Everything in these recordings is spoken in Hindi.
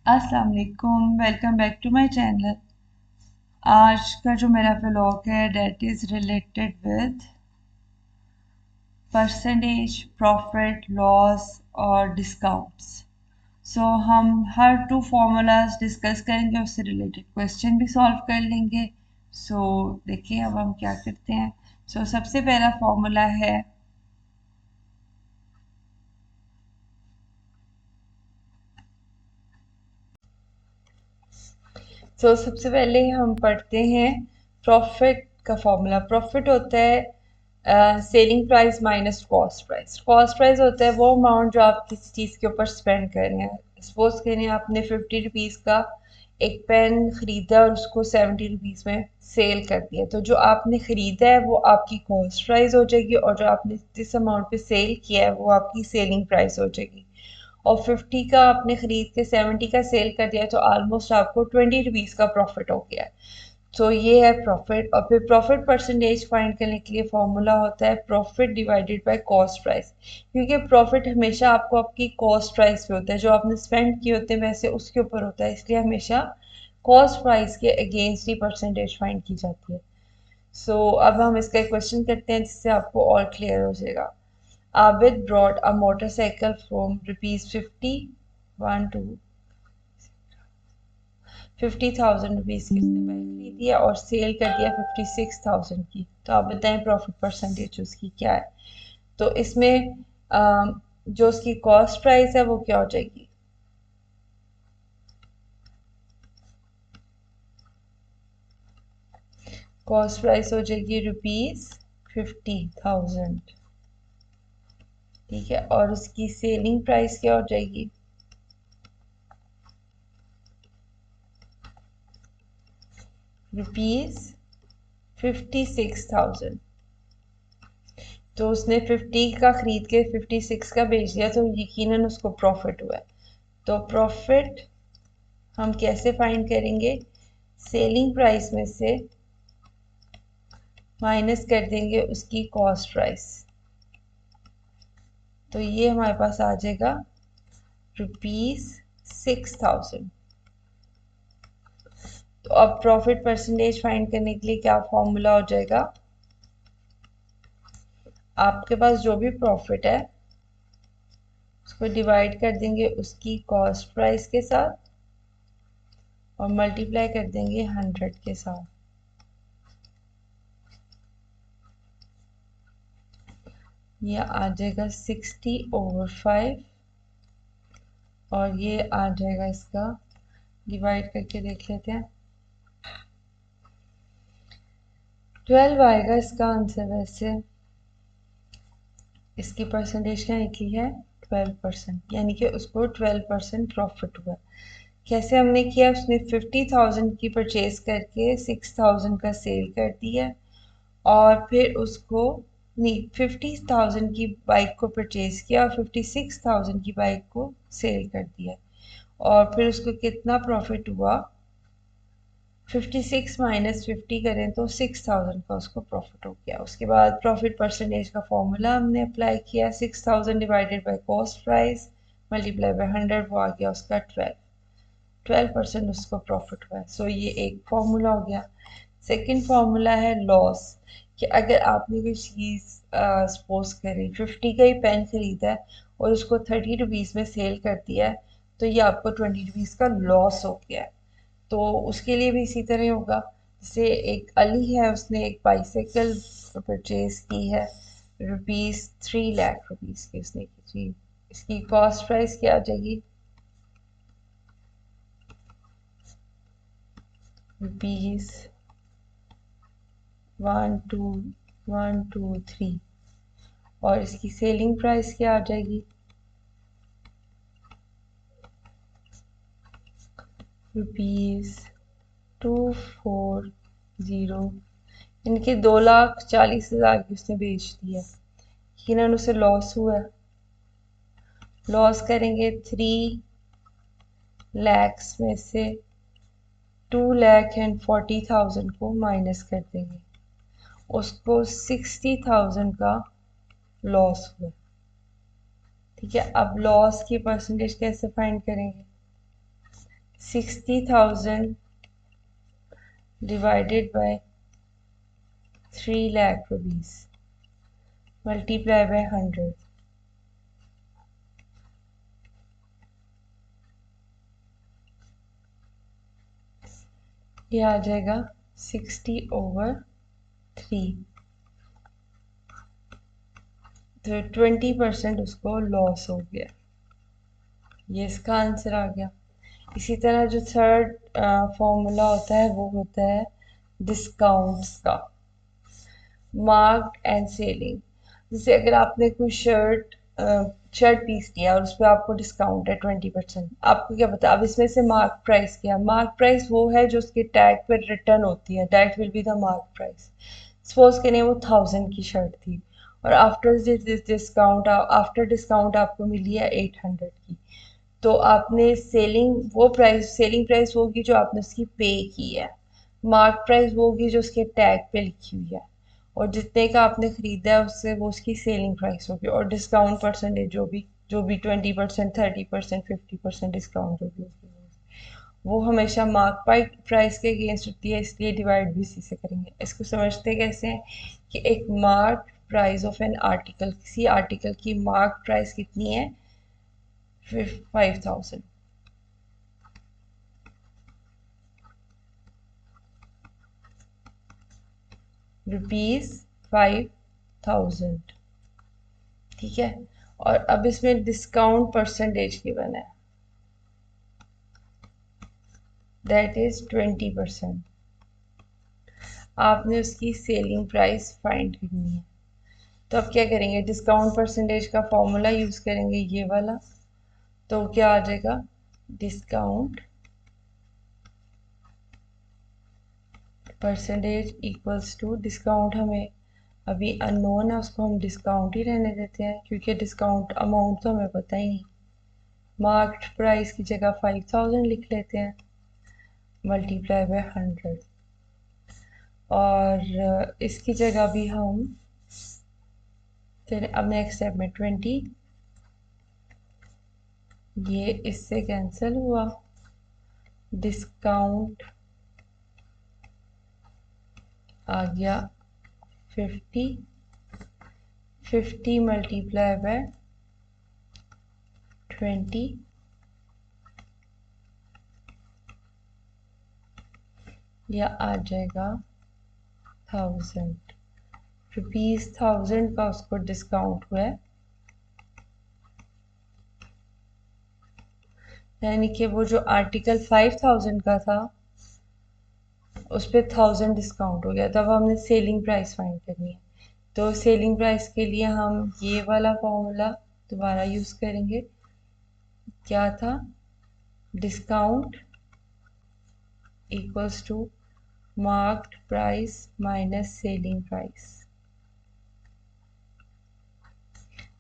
अस्सलाम वालेकुम, welcome back to my channel. आज का जो मेरा व्लॉग है that is related with percentage, profit, loss और डिस्काउंट्स। सो हम हर टू फार्मूलाज डिस्कस करेंगे, उससे रिलेटेड क्वेश्चन भी सॉल्व कर लेंगे। देखिए अब हम क्या करते हैं। सबसे पहला फार्मूला है सबसे पहले हम पढ़ते हैं प्रॉफिट का फॉर्मूला। प्रॉफिट होता है selling price minus cost price. Cost price होता है वो अमाउंट जो आप किसी चीज़ के ऊपर स्पेंड कर रहे हैं। सपोज करें आपने 50 रुपीज़ का एक पेन ख़रीदा और उसको 70 रुपीज़ में सेल कर दिया, तो जो आपने ख़रीदा है वो आपकी कॉस्ट प्राइस हो जाएगी और जो आपने जिस अमाउंट पे सेल किया है वो आपकी सेलिंग प्राइस हो जाएगी। और 50 का आपने खरीद के 70 का सेल कर दिया तो ऑलमोस्ट आपको 20 रुपीज़ का प्रॉफिट हो गया। ये है प्रॉफिट। और फिर प्रॉफिट परसेंटेज फाइंड करने के लिए फॉर्मूला होता है profit divided by cost price, क्योंकि प्रॉफिट हमेशा आपको आपकी कॉस्ट प्राइस पे होता है, जो आपने स्पेंड किए होते हैं वैसे उसके ऊपर होता है, इसलिए हमेशा कॉस्ट प्राइस के अगेंस्ट ही परसेंटेज फाइंड की जाती है। अब हम इसका एक क्वेश्चन करते हैं जिससे आपको और क्लियर हो जाएगा। Abid brought a motorcycle from rupees 50,000 rupees की उसने बाइक खरीदी है और सेल कर दिया 56,000 की। तो आप बताएं प्रॉफिट परसेंटेज उसकी क्या है। तो इसमें जो उसकी कॉस्ट प्राइस है वो क्या हो जाएगी। कॉस्ट प्राइस हो जाएगी ₹50,000। ठीक है, और उसकी सेलिंग प्राइस क्या हो जाएगी। ₹56,000। तो उसने 50 का खरीद के 56 का बेच दिया, तो यकीनन उसको प्रॉफिट हुआ है। तो प्रॉफिट हम कैसे फाइंड करेंगे, सेलिंग प्राइस में से माइनस कर देंगे उसकी कॉस्ट प्राइस। तो ये हमारे पास आ जाएगा ₹6,000। तो अब प्रॉफिट परसेंटेज फाइंड करने के लिए क्या फॉर्मूला हो जाएगा। आपके पास जो भी प्रॉफिट है उसको डिवाइड कर देंगे उसकी कॉस्ट प्राइस के साथ और मल्टीप्लाई कर देंगे 100 के साथ। ये आ जाएगा 60/5 और ये आ जाएगा, इसका डिवाइड करके देख लेते हैं, 12 आएगा इसका आंसर। वैसे इसकी परसेंटेज क्या निकली है 12%, यानी कि उसको 12% प्रॉफिट हुआ। कैसे हमने किया, उसने 50,000 की परचेज करके 6,000 का सेल कर दिया और फिर उसको नहीं 50,000 की बाइक को परचेज किया और 56,000 की बाइक को सेल कर दिया और फिर उसको कितना प्रॉफिट हुआ। 56 माइनस 50 करें तो 6,000 का उसको प्रॉफिट हो गया। उसके बाद प्रॉफिट परसेंटेज का फॉर्मूला हमने अप्लाई किया, 6,000 divided by cost price multiply by 100, वो आ गया उसका 12% उसको प्रॉफिट हुआ है। ये एक फॉर्मूला हो गया। सेकंड फॉर्मूला है लॉस, कि अगर आपने कोई चीज़ सपोज करें 50 का ही पेन खरीदा है और उसको 30 रुपीज़ में सेल कर दिया है, तो ये आपको 20 रुपीज़ का लॉस हो गया है। तो उसके लिए भी इसी तरह होगा। जैसे एक अली है, उसने एक बाइसाइकिल परचेज की है ₹3,00,000 की उसने की थी। इसकी कॉस्ट प्राइस क्या आ जाएगी, रुपीज 12123, और इसकी सेलिंग प्राइस क्या आ जाएगी, ₹240। इनके 2,40,000 की उसने बेच दिया, यकीनन उसे लॉस हुआ है। लॉस करेंगे 3 lakhs में से 2,40,000 को माइनस कर देंगे, उसको 60,000 का लॉस हुआ। ठीक है, अब लॉस की परसेंटेज कैसे फाइंड करेंगे। 60,000 divided by 3 lakh rupees multiply by 100. ये आ जाएगा 60/3, तो 20% उसको लॉस हो गया। ये इसका आंसर आ गया। इसी तरह जो थर्ड फॉर्मूला होता है वो होता है डिस्काउंट्स का, मार्क्ड एंड सेलिंग। जैसे अगर आपने कोई शर्ट पीस लिया और उस पर आपको डिस्काउंट है 20%, आपको क्या पता, अब इसमें से मार्क प्राइस क्या, मार्क प्राइस वो है जो उसके टैग पर रिटर्न होती है, that will be the mark price. Suppose करें वो 1000 की शर्ट थी और आफ्टर डिस्काउंट आपको मिली है 800 की, तो आपने सेलिंग प्राइस वो होगी जो आपने उसकी पे की है, मार्क प्राइस वो होगी जो उसके टैग पे लिखी हुई है, और जितने का आपने खरीदा है उससे वो उसकी सेलिंग प्राइस होगी, और डिस्काउंट परसेंटेज जो भी 20%, 30%, 50% डिस्काउंट होगी उसकी, वो हमेशा मार्क प्राइस के अगेंस्ट होती है, इसलिए डिवाइड भी इसी से करेंगे। इसको समझते कैसे हैं कि एक mark price of an article, किसी आर्टिकल की मार्क प्राइस कितनी है, 5000 रुपीज 5000, ठीक है। और अब इसमें डिस्काउंट परसेंटेज गिवन है, दैट इज 20%। आपने उसकी सेलिंग प्राइस फाइंड करनी है, तो अब क्या करेंगे, डिस्काउंट परसेंटेज का फॉर्मूला यूज करेंगे, ये वाला। तो क्या आ जाएगा, discount percentage equals to, discount हमें अभी अननोन है, उसको हम डिस्काउंट ही रहने देते हैं क्योंकि डिस्काउंट अमाउंट तो हमें पता ही नहीं। मार्क्ड प्राइस की जगह 5000 लिख लेते हैं, मल्टीप्लाई बाय 100, और इसकी जगह भी हम फिर अब नेक्स्ट स्टेप में 20, ये इससे कैंसिल हुआ, डिस्काउंट आ गया 50 मल्टीप्लाई बाय 20, या आ जाएगा 1000 रुपीज, 1000 का उसको डिस्काउंट हुआ है, यानी कि वो जो आर्टिकल 5000 का था उस पर 1000 डिस्काउंट हो गया। तो अब हमने सेलिंग प्राइस फाइंड करनी है, तो सेलिंग प्राइस के लिए हम ये वाला फॉर्मूला दोबारा यूज करेंगे। क्या था, discount equals to marked price minus selling price.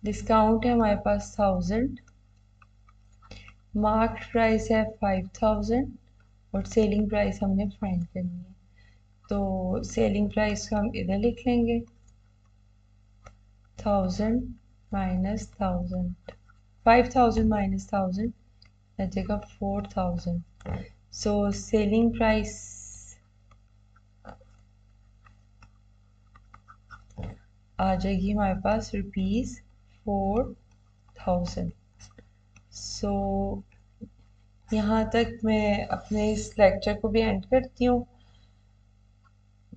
Discount है हमारे पास 1000, मार्क्ड प्राइस है 5000, और सेलिंग प्राइस हमने फाइंड करनी है। तो सेलिंग प्राइस को हम इधर लिख लेंगे, 1000 माइनस 1000, 5000 माइनस 1000 आ जाएगा 4000। सो सेलिंग प्राइस आ जाएगी हमारे पास ₹4000। सो यहाँ तक मैं अपने इस लेक्चर को भी एंड करती हूँ,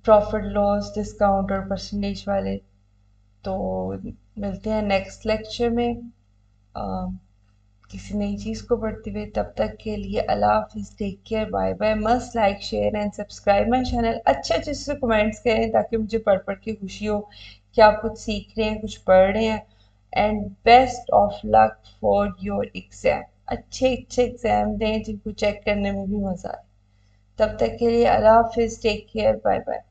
प्रॉफिट लॉस डिस्काउंट और परसेंटेज वाले। तो मिलते हैं नेक्स्ट लेक्चर में किसी नई चीज़ को पढ़ते हुए। तब तक के लिए अल्लाह हाफिज़, take care, bye bye. Must like, share and subscribe my channel. अच्छे अच्छे से कमेंट्स करें ताकि मुझे पढ़ पढ़ के खुशी हो कि आप कुछ सीख रहे हैं, कुछ पढ़ रहे हैं। And best of luck for your exam. अच्छे अच्छे एग्ज़ाम दें जिनको चेक करने में भी मज़ा आए। तब तक के लिए अल्लाह हाफिज़, टेक केयर, बाय बाय।